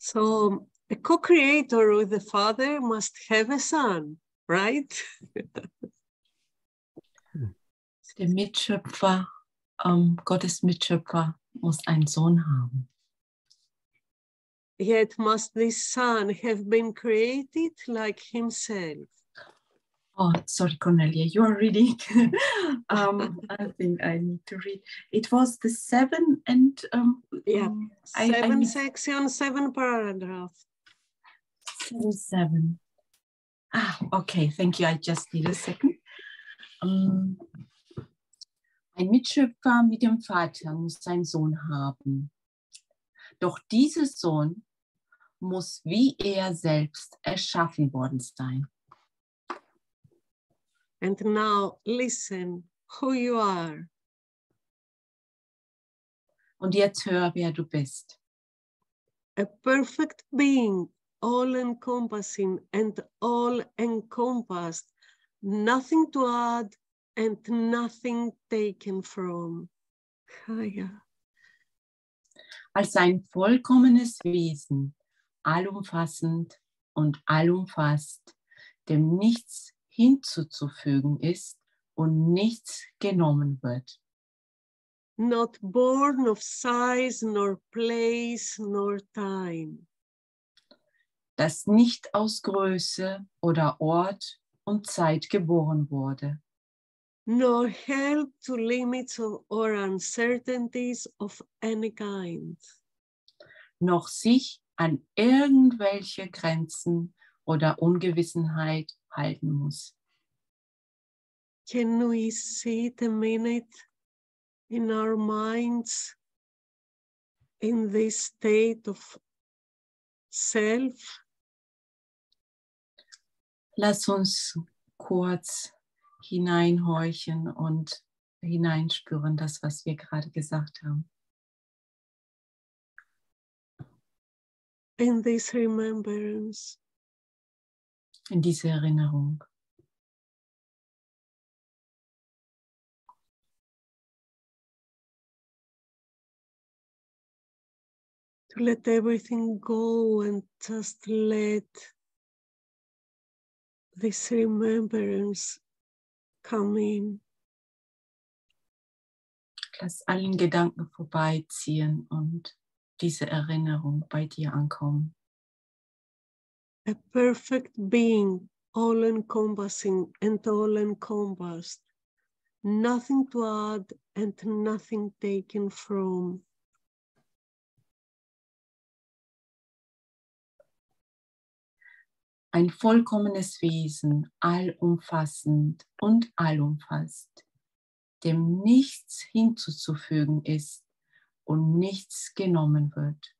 So a co-creator with the Father must have a son, right? Der Mitschöpfer, Gottes Mitschöpfer muss einen Sohn haben. Yet must this son have been created like himself? Oh, sorry, Kornilia, you are reading. I think I need to read. It was the 7 and Yeah, I 7 sections, 7 paragraphs. 7. Ah, okay, thank you. I just need a second. Ein Mitschöpfer mit dem Vater muss seinen Sohn haben. Doch dieser Sohn muss wie er selbst erschaffen worden sein. And now listen who you are. Und jetzt hör, wer du bist. A perfect being, all-encompassing and all-encompassed, nothing to add and nothing taken from. Ja. Als ein vollkommenes Wesen, allumfassend und allumfasst, dem nichts hinzuzufügen ist und nichts genommen wird. Not born of size, nor place, nor time. Das nicht aus Größe oder Ort und Zeit geboren wurde. Nor held to limits or uncertainties of any kind. Noch sich an irgendwelche Grenzen oder Ungewissenheit halten muss. Can we sit a minute in our minds in this state of self? Lass uns kurz hineinhorchen und hineinspüren, das, was wir gerade gesagt haben. In this remembrance. In diese Erinnerung. To let everything go and just let this remembrance come in. Lass allen Gedanken vorbeiziehen und diese Erinnerung bei dir ankommen. A perfect being, all-encompassing and all-encompassed, nothing to add and nothing taken from. Ein vollkommenes Wesen, allumfassend und allumfasst, dem nichts hinzuzufügen ist und nichts genommen wird.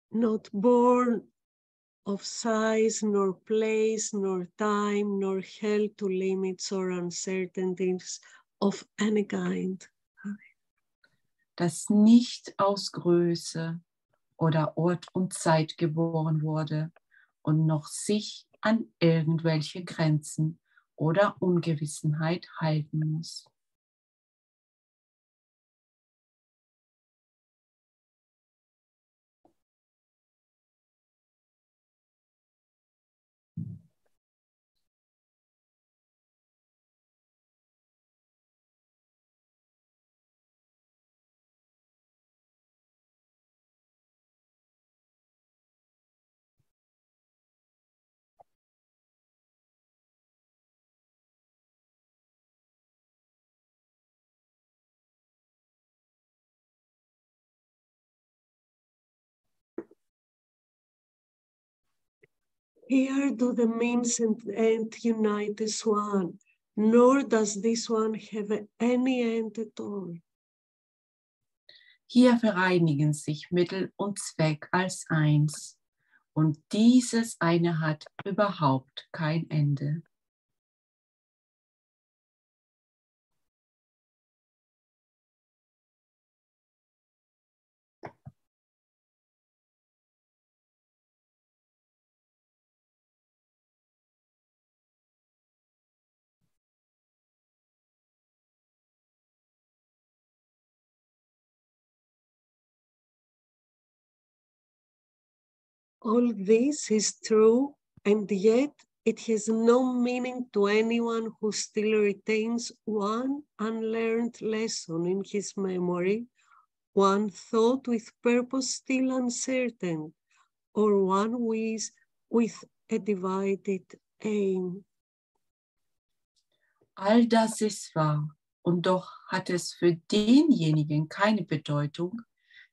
Not born of size, nor place, nor time, nor held to limits or uncertainties of any kind. Das nicht aus Größe oder Ort und Zeit geboren wurde und noch sich an irgendwelche Grenzen oder Ungewissenheit halten muss. Here do the means and end unite as one, nor does this one have any end at all. Hier vereinigen sich Mittel und Zweck als eins, und dieses eine hat überhaupt kein Ende. All this is true, and yet it has no meaning to anyone who still retains one unlearned lesson in his memory, one thought with purpose still uncertain, or one wish with a divided aim. All das ist wahr, und doch hat es für denjenigen keine Bedeutung,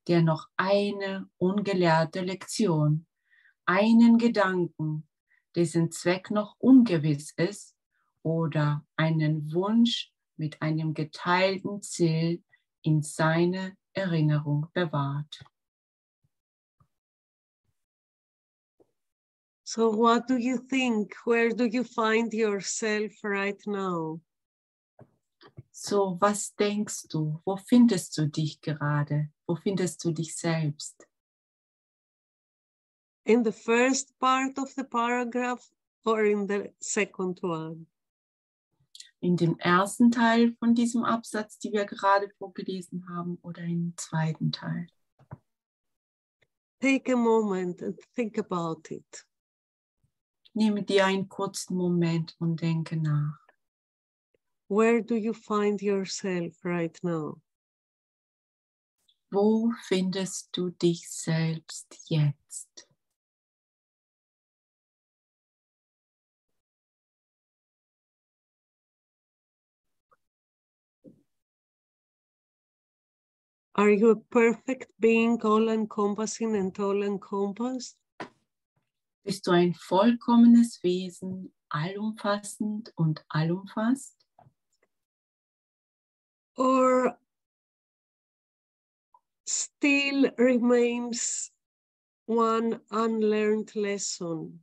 der noch eine ungelehrte Lektion, einen Gedanken, dessen Zweck noch ungewiss ist, oder einen Wunsch mit einem geteilten Ziel in seiner Erinnerung bewahrt. So what do you think? Where do you find yourself right now? So, was denkst du? Wo findest du dich gerade? Wo findest du dich selbst? In the first part of the paragraph or in the second one? In dem ersten Teil von diesem Absatz, die wir gerade vorgelesen haben, oder im zweiten Teil? Take a moment and think about it. Nehme dir einen kurzen Moment und denke nach. Where do you find yourself right now? Wo findest du dich selbst jetzt? Are you a perfect being, all-encompassing and all-encompassed? Bist du ein vollkommenes Wesen, allumfassend und allumfasst? Or still remains one unlearned lesson?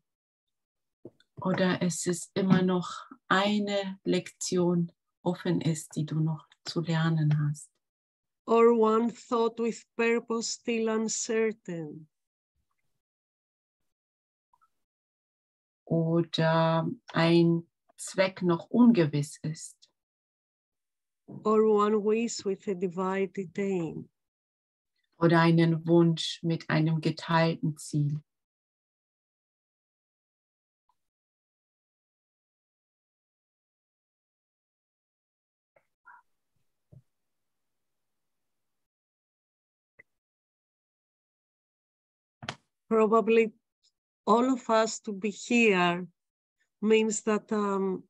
Oder es ist immer noch eine Lektion offen ist, die du noch zu lernen hast? Or one thought with purpose still uncertain? Oder ein Zweck noch ungewiss ist? Or one wish with a divided aim? Oder einen Wunsch mit einem geteilten Ziel? Probably all of us to be here means that a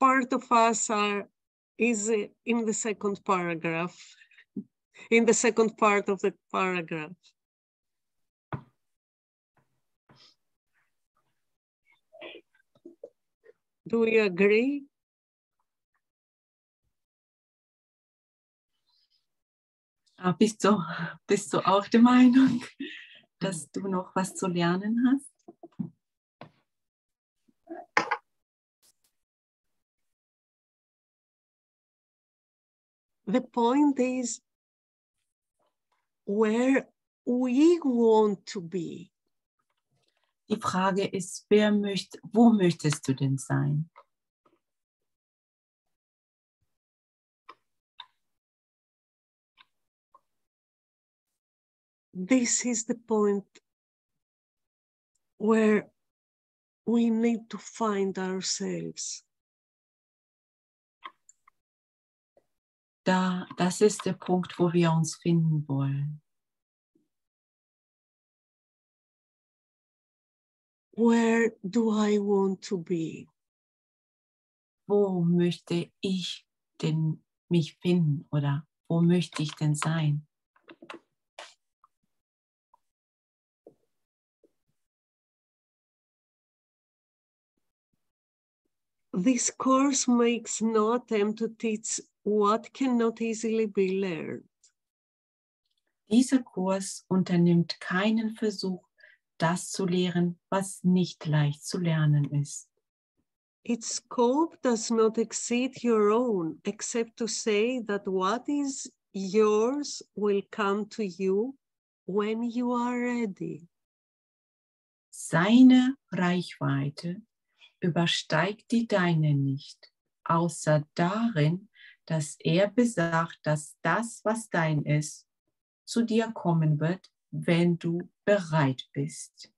part of us is in the second paragraph, in the second part of the paragraph. Do we agree? Bist du auch der Meinung, dass du noch was zu lernen hast? The point is where we want to be. Die Frage ist, wo möchtest du denn sein? This is the point where we need to find ourselves. Das ist der Punkt, wo wir uns finden wollen. Where do I want to be? Wo möchte ich denn mich finden oder wo möchte ich denn sein? This course makes no attempt to teach what cannot easily be learned. Dieser Kurs unternimmt keinen Versuch, das zu lehren, was nicht leicht zu lernen ist. Its scope does not exceed your own, except to say that what is yours will come to you when you are ready. Seine Reichweite übersteigt die deine nicht, außer darin, dass er besagt, dass das, was dein ist, zu dir kommen wird, wenn du bereit bist.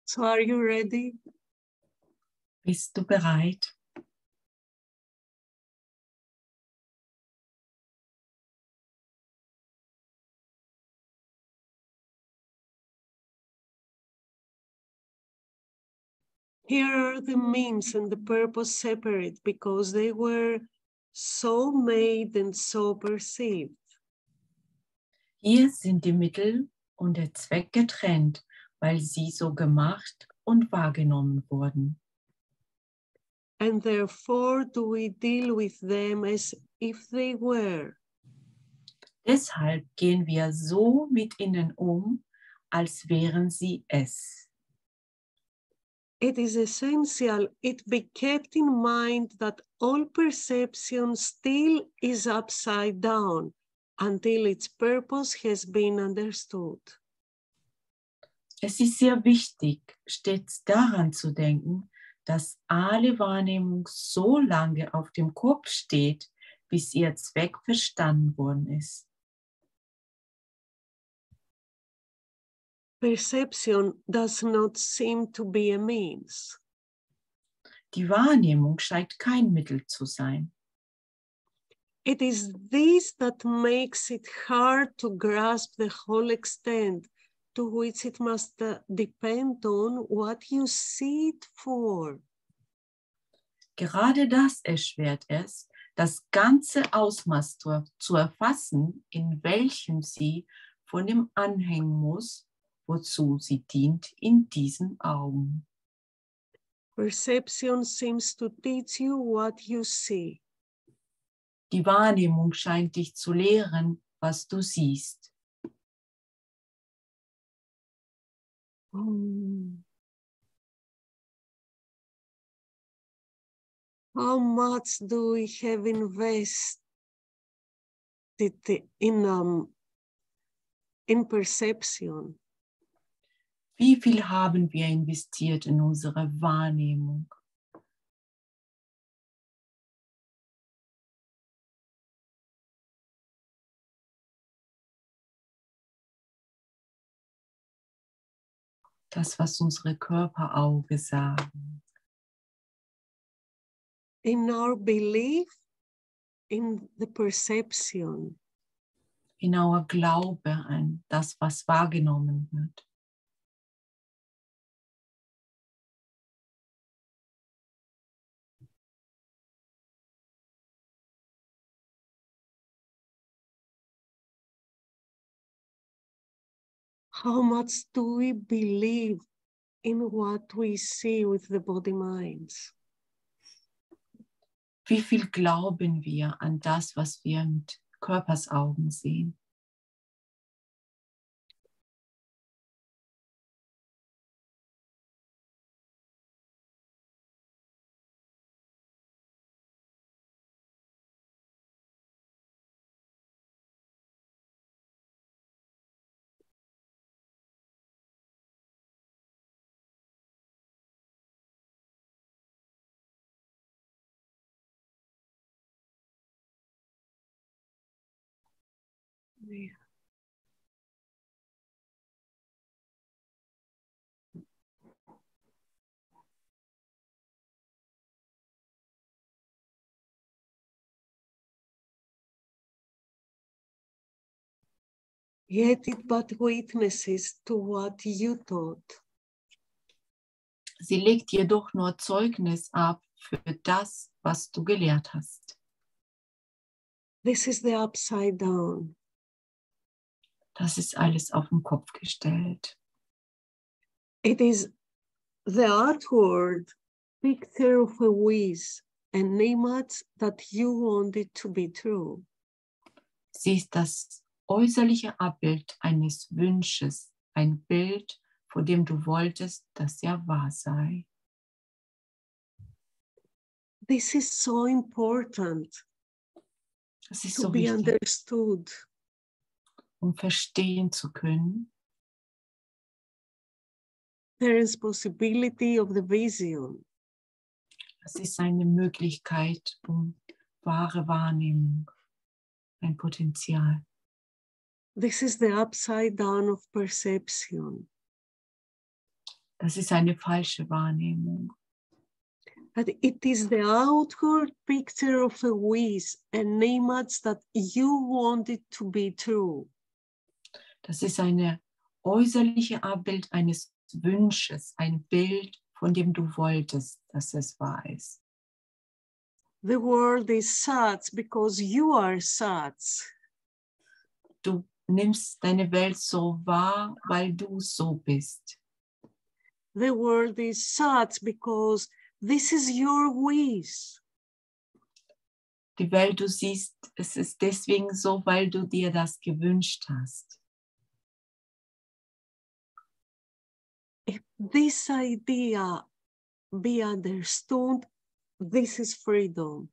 So are you ready? Bist du bereit? Here are the means and the purpose separate because they were so made and so perceived. Hier sind die Mittel und der Zweck getrennt, weil sie so gemacht und wahrgenommen wurden. And therefore do we deal with them as if they were. Deshalb gehen wir so mit ihnen als wären sie es. It is essential it be kept in mind that all perception still is upside down until its purpose has been understood. Es ist sehr wichtig, stets daran zu denken, dass alle Wahrnehmung so lange auf dem Kopf steht, bis ihr Zweck verstanden worden ist. Perception does not seem to be a means. Die Wahrnehmung scheint kein Mittel zu sein. It is this that makes it hard to grasp the whole extent to which it must depend on what you see it for. Gerade das erschwert es, das ganze Ausmaß zu erfassen, in welchem sie von dem anhängen muss, wozu sie dient in diesen Augen. Perception seems to teach you what you see. Die Wahrnehmung scheint dich zu lehren, was du siehst. How much do we have invested in perception? Wie viel haben wir investiert in unsere Wahrnehmung? Das, was unsere Körperauge sagen. In our belief in the perception. In our Glaube an das, was wahrgenommen wird. How much do we believe in what we see with the body minds? Wie viel glauben wir an das, was wir mit Körpersaugen sehen? Mehr. Yet it but witnesses to what you taught. Sie legt jedoch nur Zeugnis ab für das, was du gelehrt hast. This is the upside down. Das ist alles auf den Kopf gestellt. It is the outward picture of a wish, an image that you wanted to be true. Sie ist das äußerliche Abbild eines Wunsches, ein Bild, von dem du wolltest, dass er wahr sei. This is so important. Das ist to so be wichtig, understood. verstehen zu können, There is possibility of the vision. das ist eine Möglichkeit, wahre Wahrnehmung, ein Potenzial. This is the upside down of perception. Das ist eine falsche Wahrnehmung. But it is the outward picture of a wish, an image that you want it to be true. Das ist eine äußerliche Abbild eines Wünsches, ein Bild, von dem du wolltest, dass es wahr ist. The world is such because you are such. Du nimmst deine Welt so wahr, weil du so bist. The world is such because this is your wish. Die Welt, du siehst, es ist deswegen so, weil du dir das gewünscht hast. If this idea be understood, this is freedom.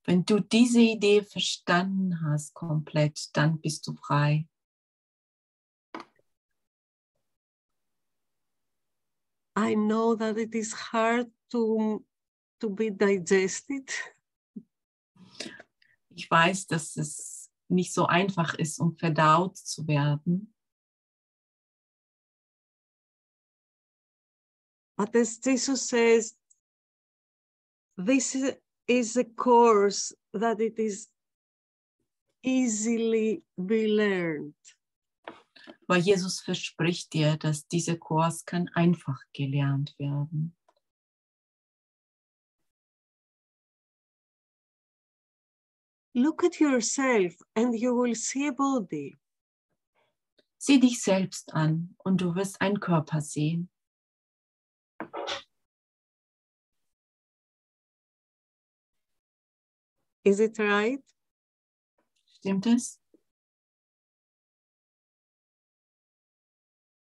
Wenn du diese Idee verstanden hast komplett, dann bist du frei. I know that it is hard to be digested. Ich weiß, dass es nicht so einfach ist, um verdaut zu werden. But as Jesus says, this is a course that it is easily be learned. Weil Jesus verspricht dir, dass dieser Kurs kann einfach gelernt werden. Look at yourself and you will see a body. Sieh dich selbst an und du wirst einen Körper sehen. Is it right? Stimmt es?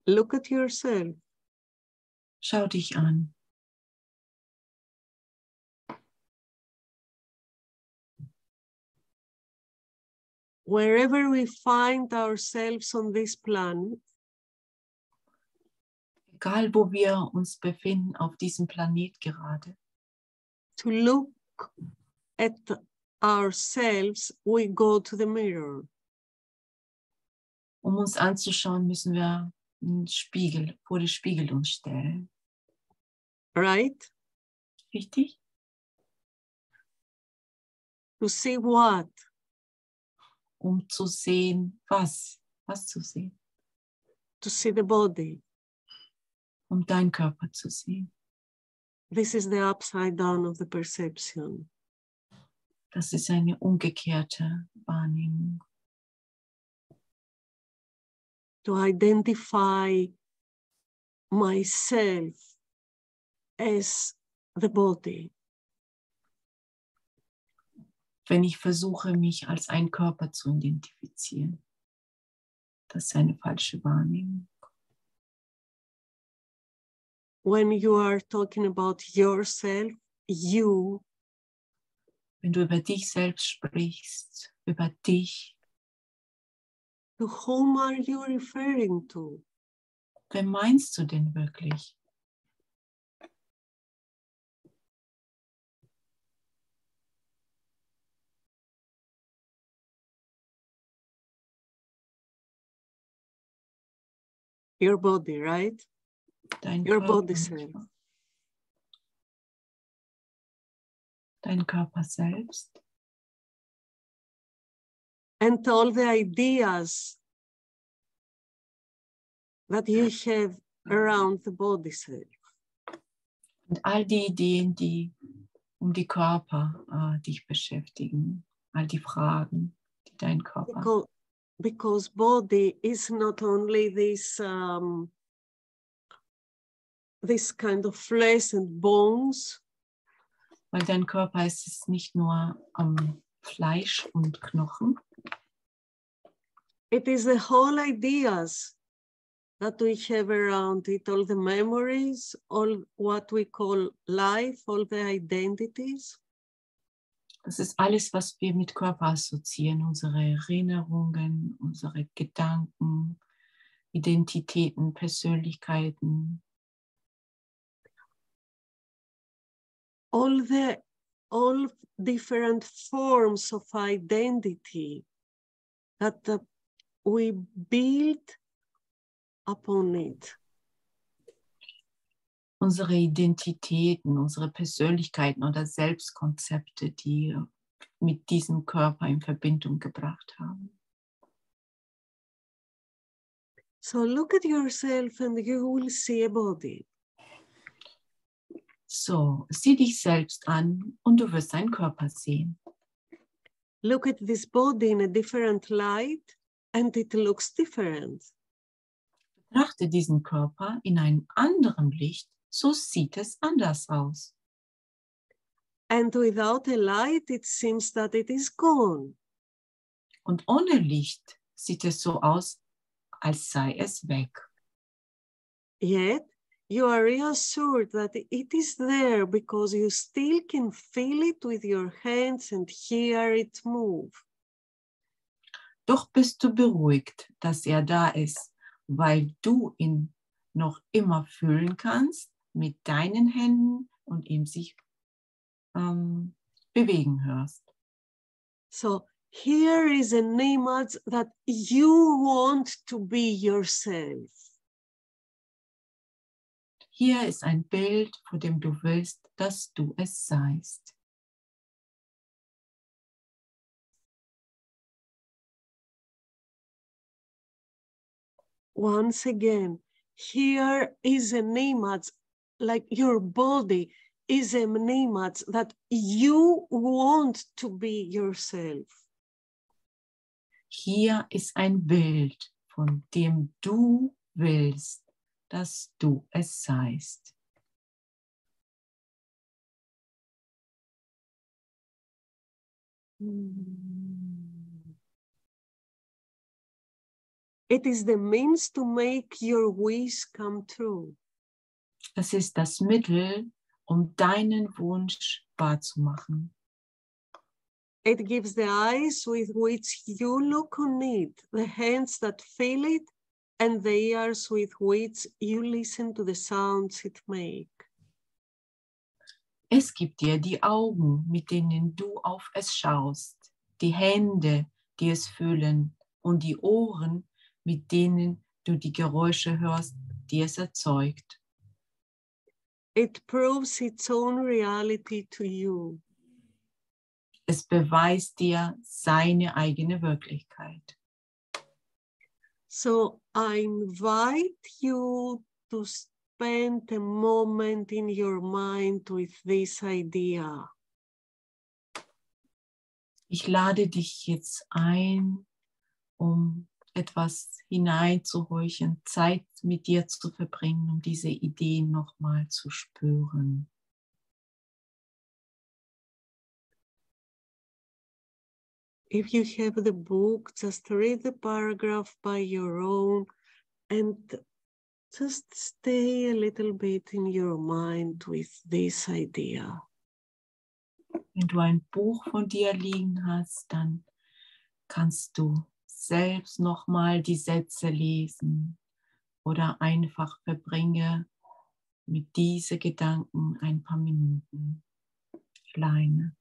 Look at yourself. Schau dich an. Wherever we find ourselves on this planet, Egal, wo wir uns befinden auf diesem Planet gerade, to look at ourselves, we go to the mirror. um uns anzuschauen, müssen wir einen Spiegel, vor den Spiegel uns stellen. Right? Richtig? To see what? Um zu sehen, was zu sehen, To see the body. um deinen Körper zu sehen. This is the upside down of the perception. Das ist eine umgekehrte Wahrnehmung. To identify myself as the body. Wenn ich versuche, mich als ein Körper zu identifizieren. Das ist eine falsche Wahrnehmung. When you are talking about yourself, you, Wenn du über dich selbst sprichst, über dich, to whom are you referring to? wer meinst du denn wirklich? Your body, right? Dein Your Körper, body self. Dein Körper selbst. And all the ideas that you have around the body self. Und all die Ideen, die um die Körper dich beschäftigen. All die Fragen, die dein Körper. Because body is not only this this kind of flesh and bones. Weil dein Körper ist es nicht nur Fleisch und Knochen. It is the whole ideas that we have around it, all the memories, all what we call life, all the identities. Das ist alles, was wir mit Körper assoziieren, unsere Erinnerungen, unsere Gedanken, Identitäten, Persönlichkeiten. All different forms of identity that we build upon it. Unsere Identitäten, unsere Persönlichkeiten oder Selbstkonzepte, die mit diesem Körper in Verbindung gebracht haben. So look at yourself and you will see a body. So, sieh dich selbst an und du wirst einen Körper sehen. Look at this body in a different light and it looks different. Betrachte diesen Körper in einem anderen Licht, so sieht es anders aus. And without a light, it seems that it is gone. Und ohne Licht sieht es so aus, als sei es weg. Yet, you are reassured that it is there because you still can feel it with your hands and hear it move. Doch bist du beruhigt, dass er da ist, weil du ihn noch immer fühlen kannst mit deinen Händen und ihm sich bewegen hörst. So here is an image that you want to be yourself. Hier ist ein Bild, vor dem du willst, dass du es seist. Once again, here is an image, like your body is an image that you want to be yourself. Hier ist ein Bild, von dem du willst, dass du es seist. It is the means to make your wish come true. Es ist das Mittel, um deinen Wunsch wahrzumachen. It gives the eyes with which you look on it, the hands that feel it, and the ears with which you listen to the sounds it makes. Es gibt dir die Augen, mit denen du auf es schaust, die Hände, die es fühlen, und die Ohren, mit denen du die Geräusche hörst, die es erzeugt. It proves its own reality to you. Es beweist dir seine eigene Wirklichkeit. So I invite you to spend a moment in your mind with this idea. Ich lade dich jetzt ein, um etwas hineinzuhorchen, Zeit mit dir zu verbringen, um diese Ideen nochmal zu spüren. If you have the book, just read the paragraph by your own and just stay a little bit in your mind with this idea. Wenn du ein Buch von dir liegen hast, dann kannst du selbst nochmal die Sätze lesen oder einfach verbringe mit diesen Gedanken ein paar Minuten. Kleine.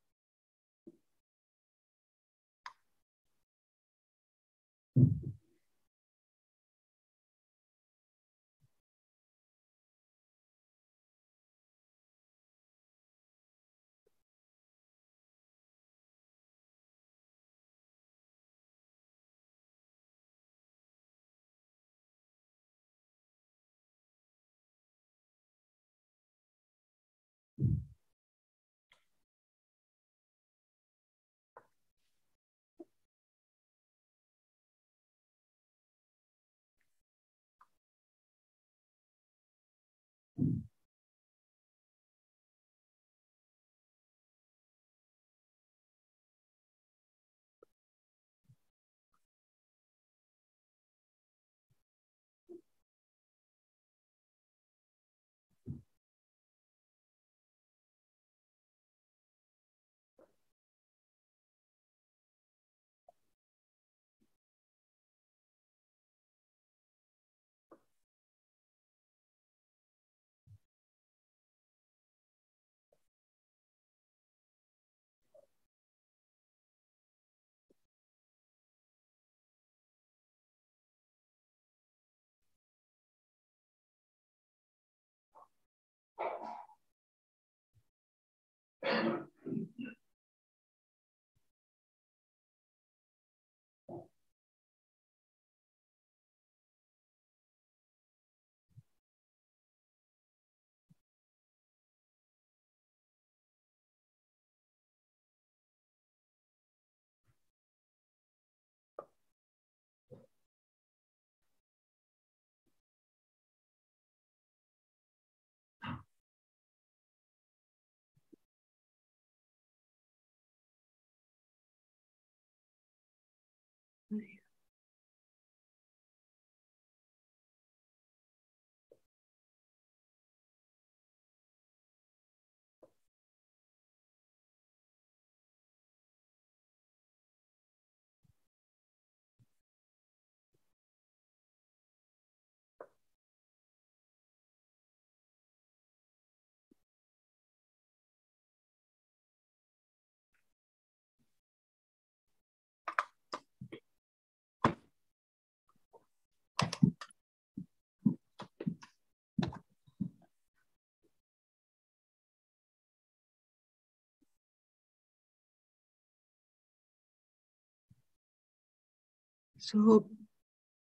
So,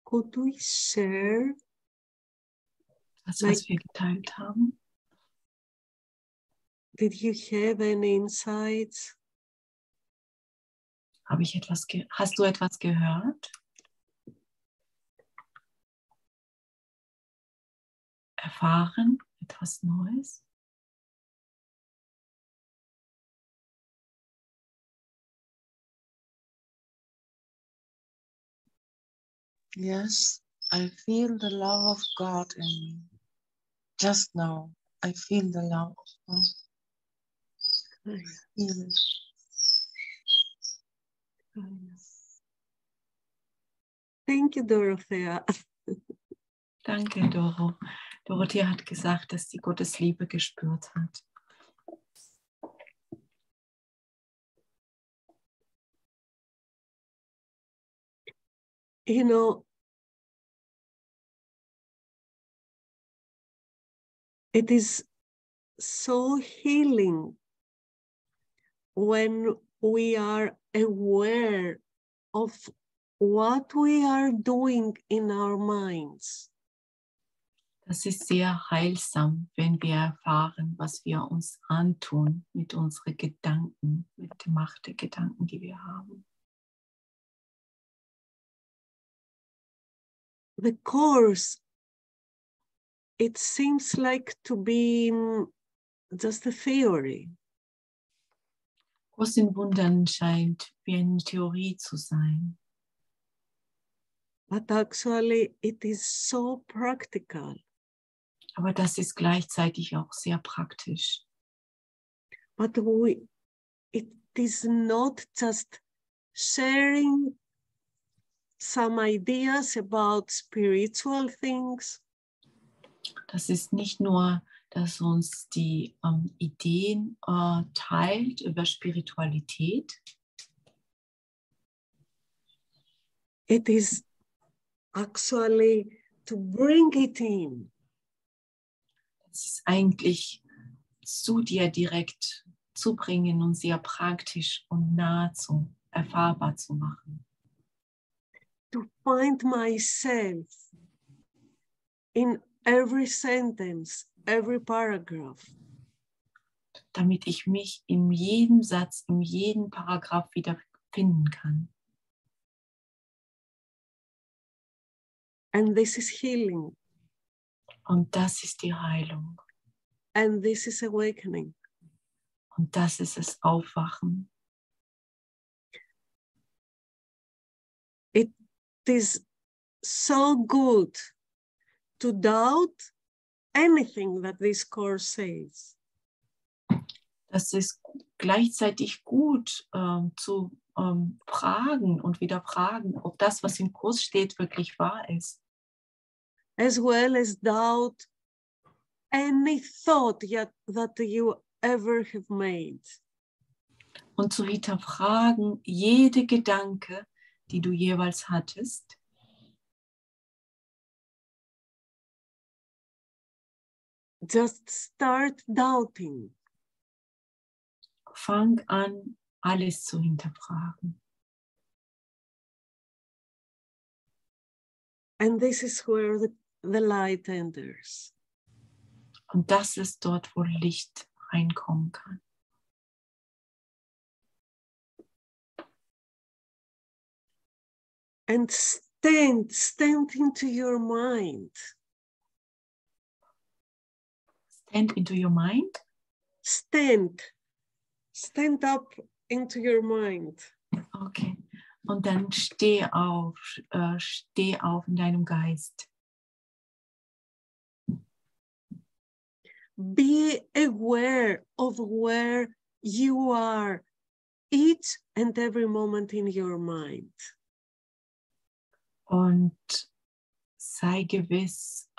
could we share? Das, was wir geteilt haben. Did you have any insights? Hast du etwas gehört? Erfahren? Etwas Neues? Yes, I feel the love of God in me. Just now, I feel the love of God. I feel it. Thank you, Dorothea. Danke, Doro. Dorothea hat gesagt, dass sie Gottes Liebe gespürt hat. You know, it is so healing when we are aware of what we are doing in our minds. Das ist sehr heilsam, wenn wir erfahren, was wir uns antun mit unseren Gedanken, mit der Macht der Gedanken, die wir haben. The Course, it seems like to be just a theory. Kurs in Wundern scheint wie eine Theorie zu sein. But actually it is so practical. Aber das ist gleichzeitig auch sehr praktisch. But it is not just sharing some ideas about spiritual things. Das ist nicht nur, dass uns die Ideen teilt über Spiritualität. It is actually to bring it in. Es ist eigentlich zu dir direkt zu bringen und sehr praktisch und nahezu erfahrbar zu machen. To find myself in every sentence, every paragraph. Damit ich mich in jedem Satz, in jedem Paragraph wieder finden kann. And this is healing. Und das ist die Heilung. And this is awakening. Und das ist das Aufwachen. It is so good to doubt anything that this course says. Das ist gleichzeitig gut zu fragen und wieder fragen, ob das, was im Kurs steht, wirklich wahr ist. As well as doubt any thought that you ever have made. Und zu hinterfragen jede Gedanke, die du jeweils hattest. just start doubting. Fang an, alles zu hinterfragen. And this is where the light enters. Und das ist dort, wo Licht reinkommen kann. And stand into your mind. Stand into your mind. Stand up into your mind. Okay. Und dann steh auf in deinem Geist. Be aware of where you are each and every moment in your mind. Und sei gewiss,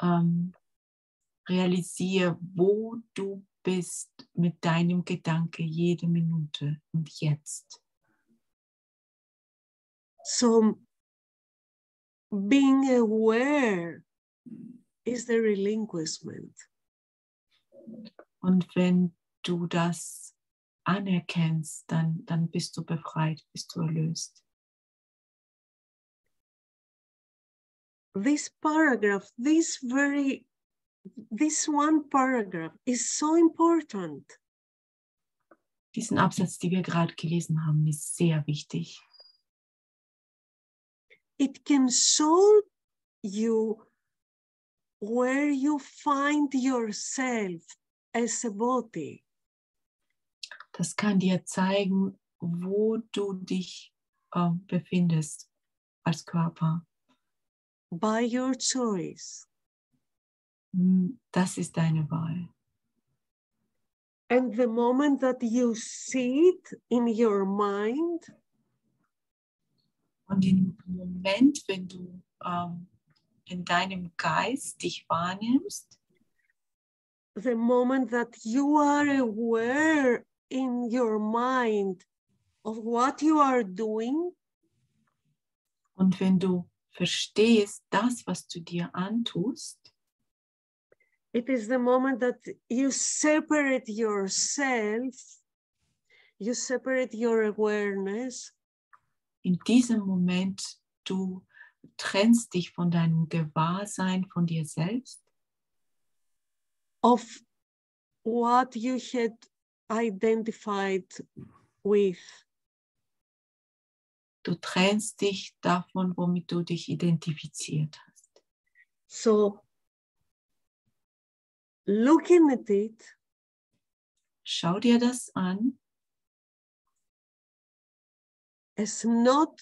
realisiere, wo du bist mit deinem Gedanke jede Minute und jetzt. So being aware is the relinquishment. Und wenn du das anerkennst, dann bist du befreit, bist du erlöst. This paragraph, this one paragraph is so important. Diesen Absatz, den wir gerade gelesen haben, ist sehr wichtig. It can show you where you find yourself as a body. Das kann dir zeigen, wo du dich befindest als Körper. By your choice. Das ist deine Wahl. And the moment that you see it in your mind, und im Moment, wenn du in deinem Geist dich wahrnimmst, the moment that you are aware in your mind of what you are doing, und wenn du verstehst das, was du dir antust, it is the moment that you separate yourself, you separate your awareness. In diesem Moment, du trennst dich von deinem Gewahrsein, von dir selbst, Of what you had identified with. Du trennst dich davon, womit du dich identifiziert hast. So, looking at it, schau dir das an, as not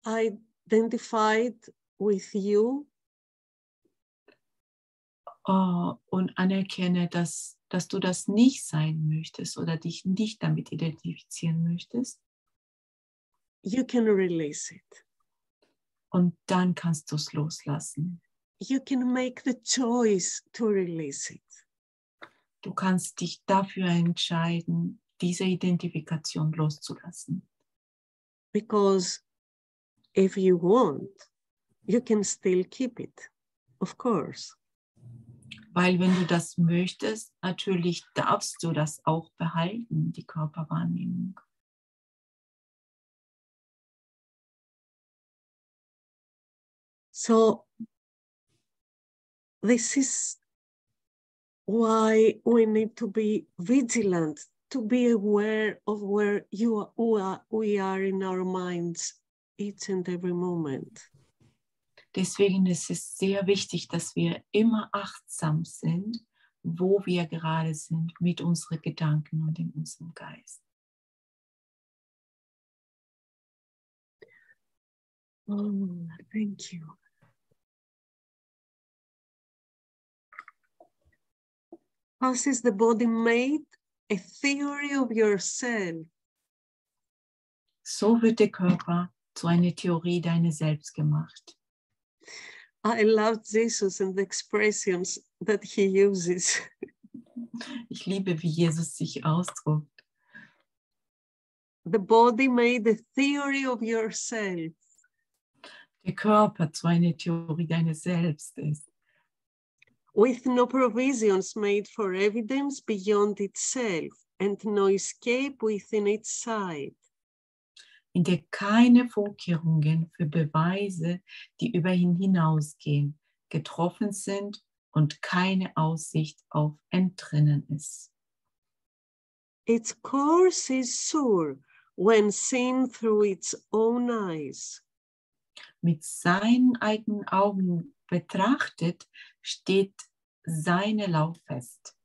identified with you, und anerkenne, dass du das nicht sein möchtest oder dich nicht damit identifizieren möchtest. you can release it. Und dann kannst du es loslassen. You can make the choice to release it. Du kannst dich dafür entscheiden, diese Identifikation loszulassen. Because if you want, you can still keep it, of course. Weil wenn du das möchtest, natürlich darfst du das auch behalten, die Körperwahrnehmung. So this is why we need to be vigilant, to be aware of where we are in our minds each and every moment. Deswegen ist es sehr wichtig, dass wir immer achtsam sind, wo wir gerade sind mit unseren Gedanken und in unserem Geist. Oh, thank you. How is the body made? A theory of yourself. So wird der Körper zu einer Theorie deines Selbst gemacht. I love Jesus and the expressions that he uses. Ich liebe, wie Jesus sich ausdrückt. The body made a theory of yourself. Der Körper zu einer Theorie deines Selbst ist. with no provisions made for evidence beyond itself and no escape within its side. in der keine Vorkehrungen für Beweise, die über ihn hinausgehen, getroffen sind und keine Aussicht auf Entrinnen ist. Its course is sure when seen through its own eyes. Mit seinen eigenen Augen betrachtet, steht seine Lauf fest.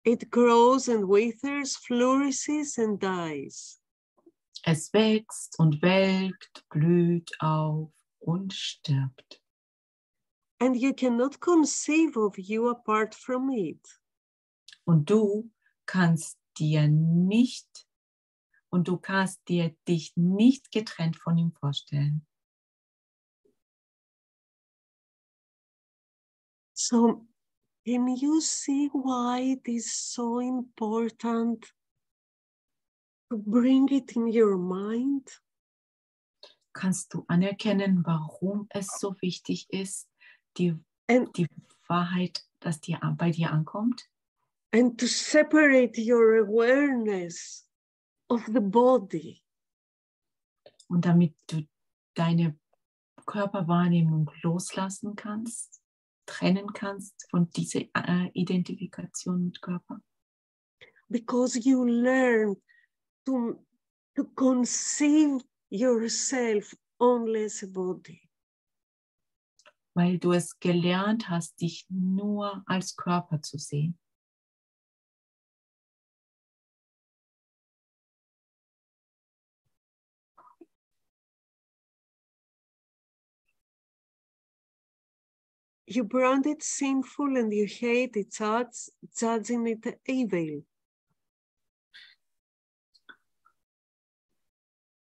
It grows and withers, flourishes and dies. Es wächst und welkt, blüht auf und stirbt. And you cannot conceive of you apart from it. Und du kannst dir dich nicht getrennt von ihm vorstellen. So, can you see why it is so important to bring it in your mind? Kannst du anerkennen, warum es so wichtig ist, die Wahrheit, dass bei dir ankommt? And to separate your awareness of the body. Und damit du deine Körperwahrnehmung loslassen kannst, trennen kannst von dieser Identifikation mit Körper. Because you learn to conceive yourself only as a body. Weil du es gelernt hast, dich nur als Körper zu sehen. You brand it sinful and you hate its acts, judging it evil.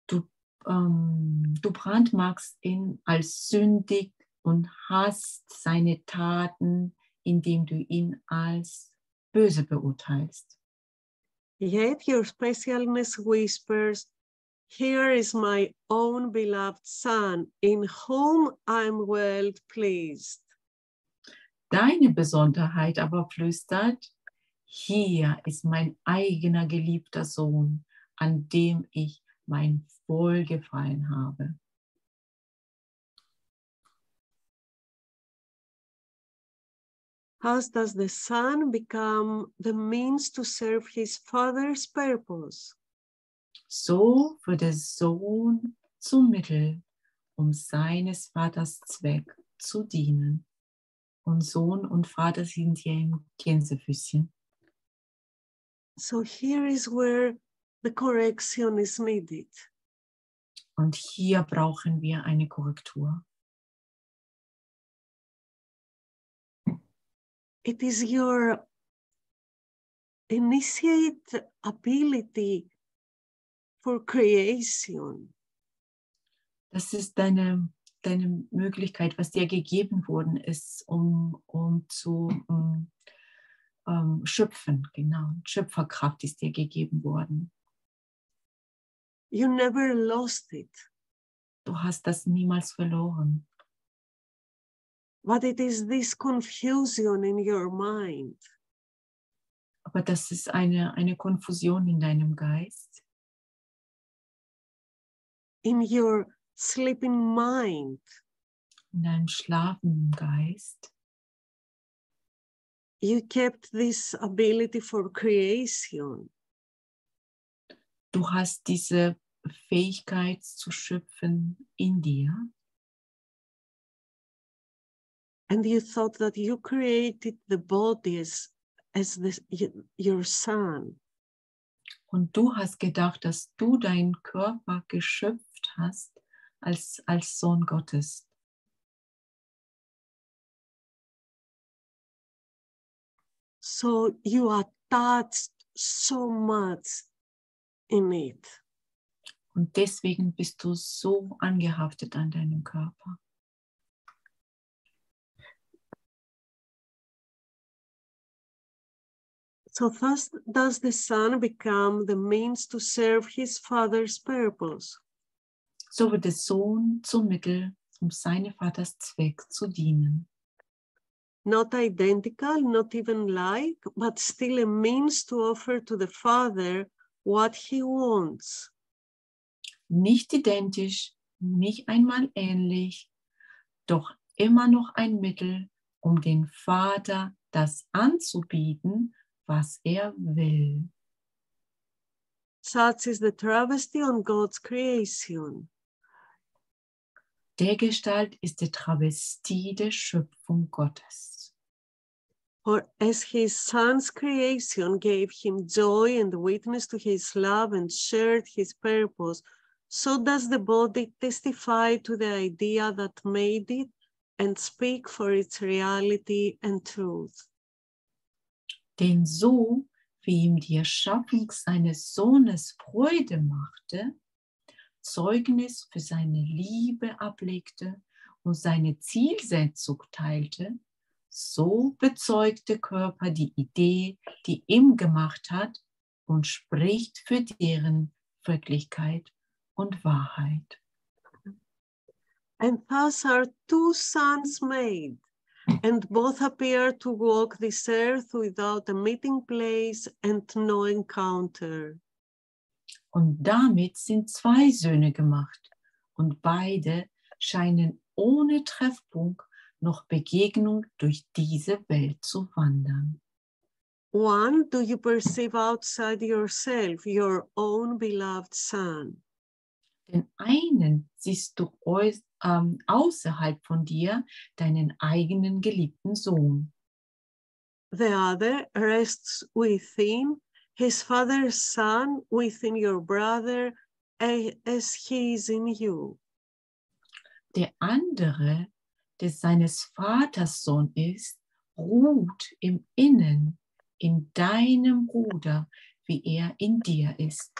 Du brandmarkst ihn als sündig und hasst seine Taten, indem du ihn als böse beurteilst. Yet your specialness whispers, "Here is my own beloved son, in whom I'm well pleased." Deine Besonderheit aber flüstert, hier ist mein eigener geliebter Sohn, an dem ich mein Wohlgefallen habe. How does the son become the means to serve his father's purpose? So wird der Sohn zum Mittel, um seines Vaters Zweck zu dienen. Und Sohn und Vater sind hier im Gänsefüßchen. So here is where the correction is needed. Und hier brauchen wir eine Korrektur. It is your initiate ability for creation. Das ist deine Möglichkeit, was dir gegeben worden ist, um zu schöpfen. Genau, Schöpferkraft ist dir gegeben worden. You never lost it. Du hast das niemals verloren. But it is this confusion in your mind. Aber das ist eine Konfusion in deinem Geist. In your sleeping mind. In deinem schlafenden Geist. You kept this ability for creation. Du hast diese Fähigkeit zu schöpfen in dir. And you thought that you created the body as your son. Und du hast gedacht, dass du deinen Körper geschöpft hast als Sohn Gottes. So you attached so much in it. Und deswegen bist du so angehaftet an deinem Körper. So thus does the son become the means to serve his father's purpose. So wird der Sohn zum Mittel, um seines Vaters Zweck zu dienen. not identical, not even like, but still a means to offer to the Father what he wants. Nicht identisch, nicht einmal ähnlich, doch immer noch ein Mittel, um den Vater das anzubieten, was er will. Such is the travesty on God's creation. Dergestalt ist die Travestie der Schöpfung Gottes. For as his son's creation gave him joy and witness to his love and shared his purpose, so does the body testify to the idea that made it and speak for its reality and truth. Denn so, wie ihm die Erschaffung seines Sohnes Freude machte, Zeugnis für seine Liebe ablegte und seine Zielsetzung teilte, so bezeugt der Körper die Idee, die ihm gemacht hat und spricht für deren Wirklichkeit und Wahrheit. And thus are two sons made, and both appear to walk this earth without a meeting place and no encounter. Und damit sind zwei Söhne gemacht, und beide scheinen ohne Treffpunkt noch Begegnung durch diese Welt zu wandern. One, do you perceive outside yourself your own beloved son? Den einen siehst du außerhalb von dir, deinen eigenen geliebten Sohn. The other rests within his father's son, within your brother, as he is in you. Der andere, der seines Vaters Sohn ist, ruht im Innen, in deinem Bruder, wie er in dir ist.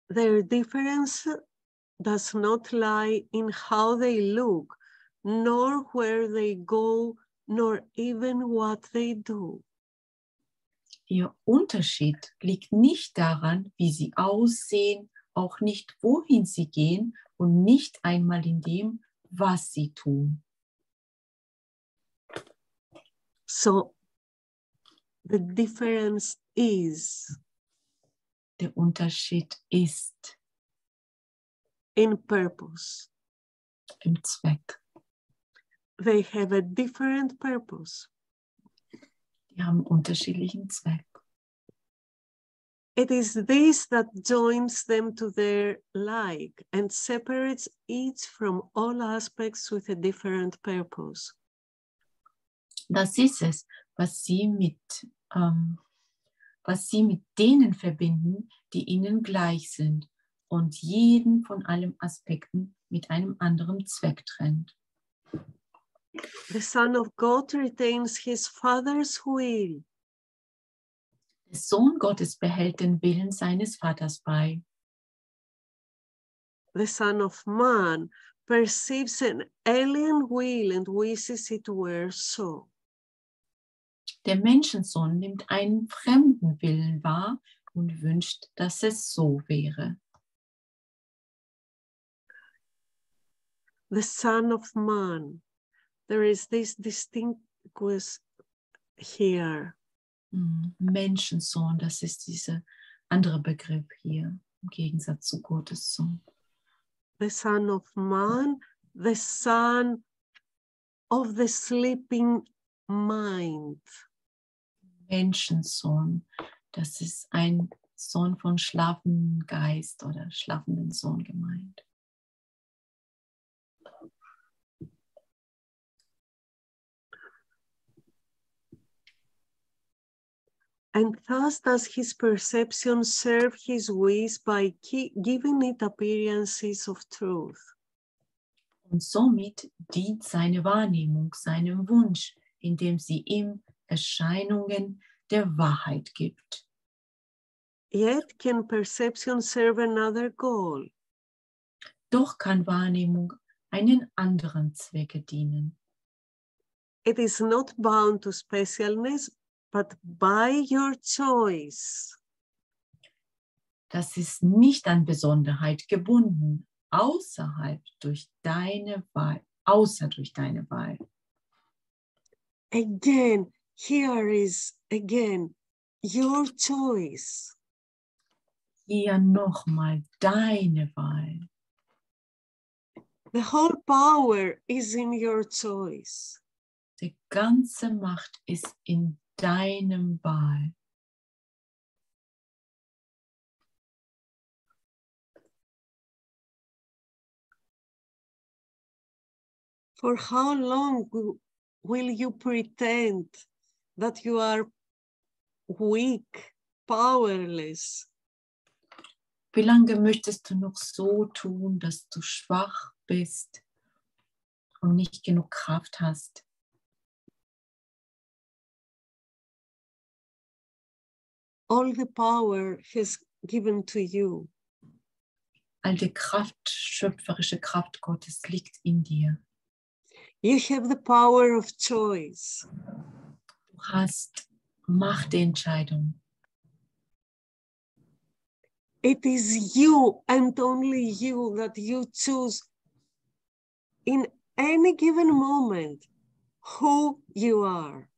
Their difference does not lie in how they look, nor where they go, nor even what they do. Ihr Unterschied liegt nicht daran, wie sie aussehen, auch nicht wohin sie gehen und nicht einmal in dem, was sie tun. So the difference is Der Unterschied ist in purpose. im Zweck. They have a different purpose. Die haben unterschiedlichen Zweck. It is this that joins them to their like and separates each from all aspects with a different purpose. Das ist es, was sie mit denen verbinden, die ihnen gleich sind und jeden von allen Aspekten mit einem anderen Zweck trennt. The Son of God retains his Father's will. Der Sohn Gottes behält den Willen seines Vaters bei. The Son of Man perceives an alien will and wishes it were so. Der Menschensohn nimmt einen fremden Willen wahr und wünscht, dass es so wäre. The Son of Man. There is this distinguish here. Menschensohn, das ist dieser andere Begriff hier, im Gegensatz zu Gottes Sohn. The Son of Man, the Son of the sleeping mind. Menschensohn, das ist ein Sohn von schlafendem Geist oder schlafenden Sohn gemeint. And thus does his perception serve his wish by giving it appearances of truth. Und somit dient seine Wahrnehmung seinem Wunsch, indem sie ihm Erscheinungen der Wahrheit gibt. Yet can perception serve another goal? Doch kann Wahrnehmung einen anderen Zwecke dienen. It is not bound to specialness, but by your choice. Das ist nicht an Besonderheit gebunden, außer durch deine Wahl. again, here is again your choice. Hier nochmal deine Wahl. The whole power is in your choice. Die ganze Macht ist in deinem Wahl. For how long will you pretend that you are weak, powerless? Wie lange möchtest du noch so tun, dass du schwach bist und nicht genug Kraft hast? All the power has given to you. All die Kraft, schöpferische Kraft Gottes liegt in dir. You have the power of choice. Du hast Macht der Entscheidung. It is you and only you that you choose in any given moment who you are.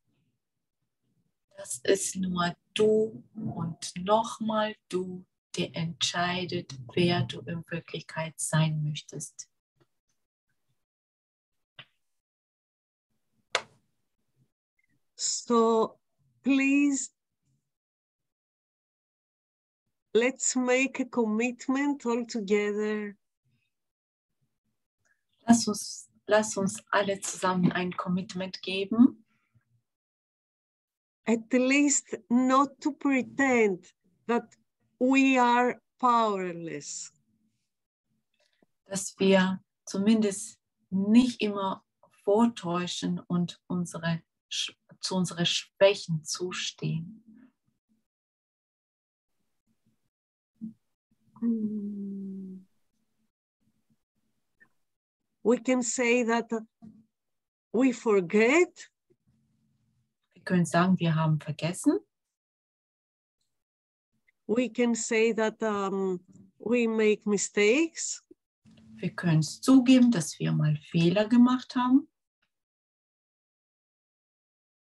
Das ist nur du und nochmal du, der entscheidet, wer du in Wirklichkeit sein möchtest. So please, let's make a commitment all together. Lass uns alle zusammen ein Commitment geben. At least not to pretend that we are powerless. Dass wir zumindest nicht immer vortäuschen und zu unseren Schwächen zustehen. We can say that we forget. Wir können sagen, wir haben vergessen. We can say that we make mistakes. Wir können es zugeben, dass wir mal Fehler gemacht haben.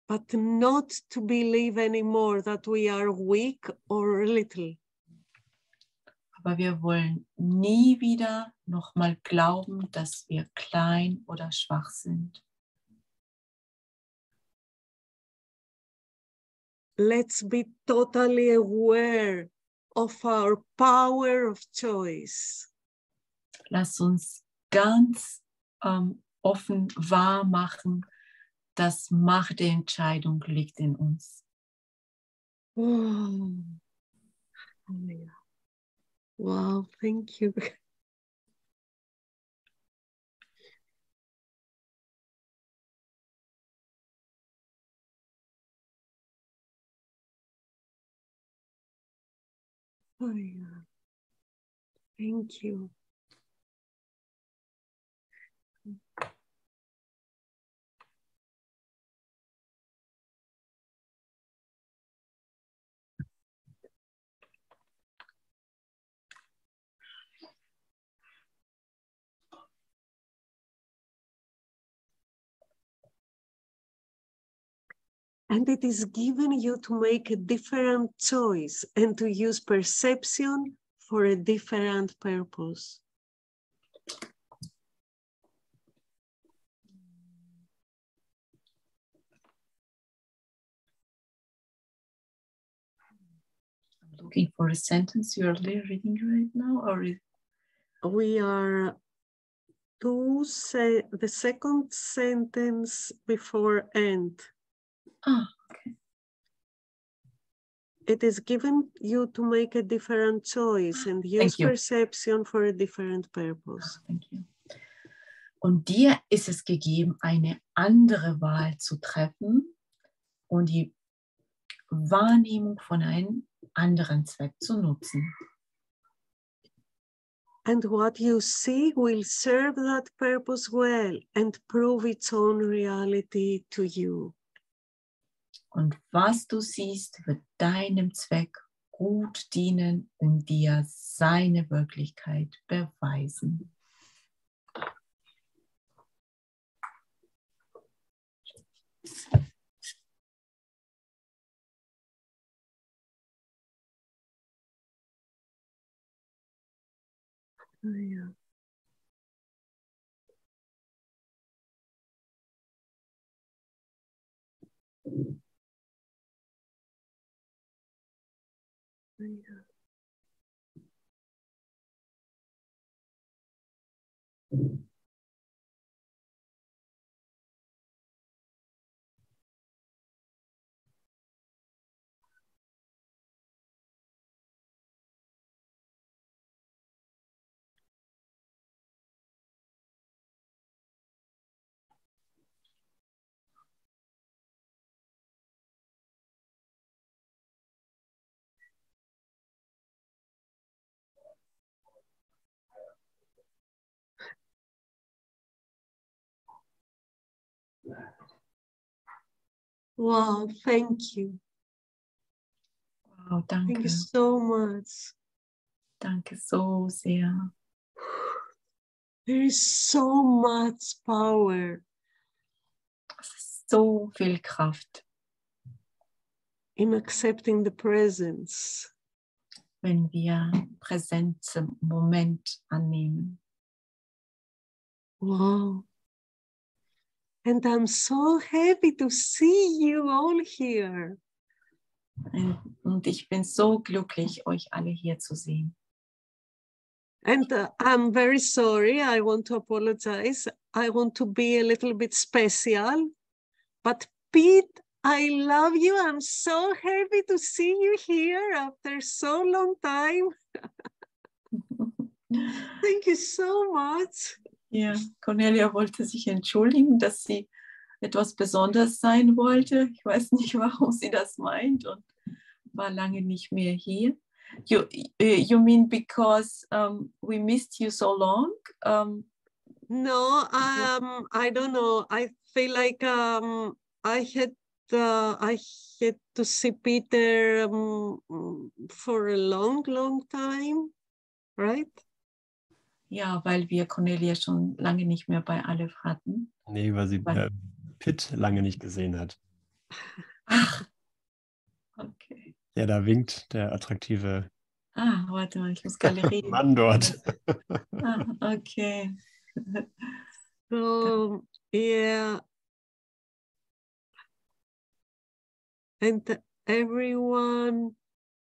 But not to believe anymore that we are weak or little. Aber wir wollen nie wieder nochmal glauben, dass wir klein oder schwach sind. Let's be totally aware of our power of choice. Lass uns ganz offen wahr machen, dass Macht der Entscheidung liegt in uns. Oh. Wow, thank you. Oh, yeah. Thank you. And it is given you to make a different choice and to use perception for a different purpose. I'm looking for a sentence you're reading right now, or is... We are the second sentence before end. Ah, okay. It is given you to make a different choice and use perception for a different purpose. Thank you. Und dir ist es gegeben, eine andere Wahl zu treffen und die Wahrnehmung von einem anderen Zweck zu nutzen. And what you see will serve that purpose well and prove its own reality to you. Und was du siehst, wird deinem Zweck gut dienen und dir seine Wirklichkeit beweisen. Yeah. Yeah. Wow, thank you. Wow, Thank danke. you so much. Danke so sehr. There is so much power Es ist so viel Kraft, in accepting the presence. wenn wir Präsenz im Moment annehmen. Wow. And I'm so happy to see you all here. Und ich bin so glücklich, euch alle hier zu sehen. And I'm very sorry. I want to apologize. I want to be a little bit special. But Pete, I love you. I'm so happy to see you here after so long time. Thank you so much. Ja, Kornilia wollte sich entschuldigen, dass sie etwas Besonderes sein wollte. Ich weiß nicht, warum sie das meint und war lange nicht mehr hier. You mean because we missed you so long? No, I don't know. I feel like I had to see Peter for a long time, right? Ja, weil wir Kornilia schon lange nicht mehr bei Aleph hatten. Nee, weil sie Pitt lange nicht gesehen hat. Ach, okay. Der da winkt, der attraktive Warte mal, ich muss Galerie. Mann dort. Okay. So, yeah. And everyone,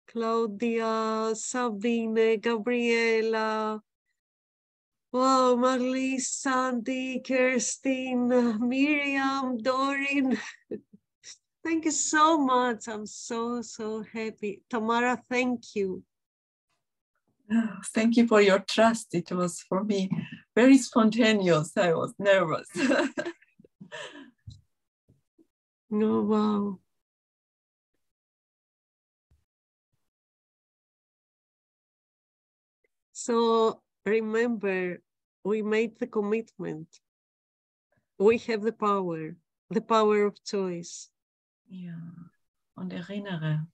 Claudia, Sabine, Gabriela, wow, Marlies, Sandy, Kirsten, Miriam, Dorin. Thank you so much. I'm so happy. Tamara, thank you. Thank you for your trust. It was for me very spontaneous. I was nervous. Oh, wow. So remember, we made the commitment. We have the power of choice. Ja, und erinnere,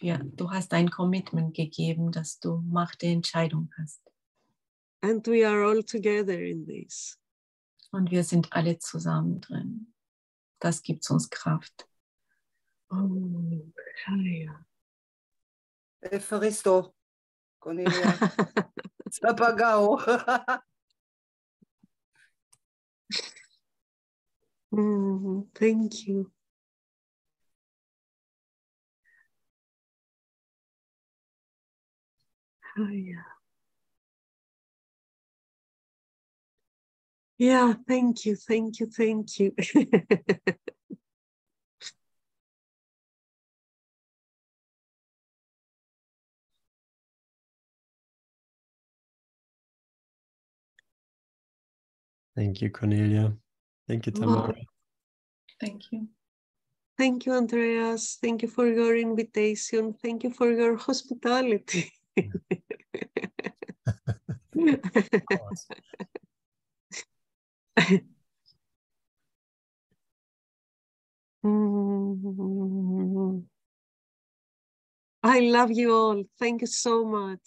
du hast ein Commitment gegeben, dass du Macht der Entscheidung hast. And we are all together in this. Und wir sind alle zusammen drin. Das gibt uns Kraft. Oh, ja. Evaristo, Kornilia. Zapagao. Thank you. Oh, yeah. Yeah, thank you. Thank you. Thank you, Kornilia. Thank you, Tamara. Wow. Thank you. Thank you, Andreas. Thank you for your invitation. Thank you for your hospitality. I love you all. Thank you so much.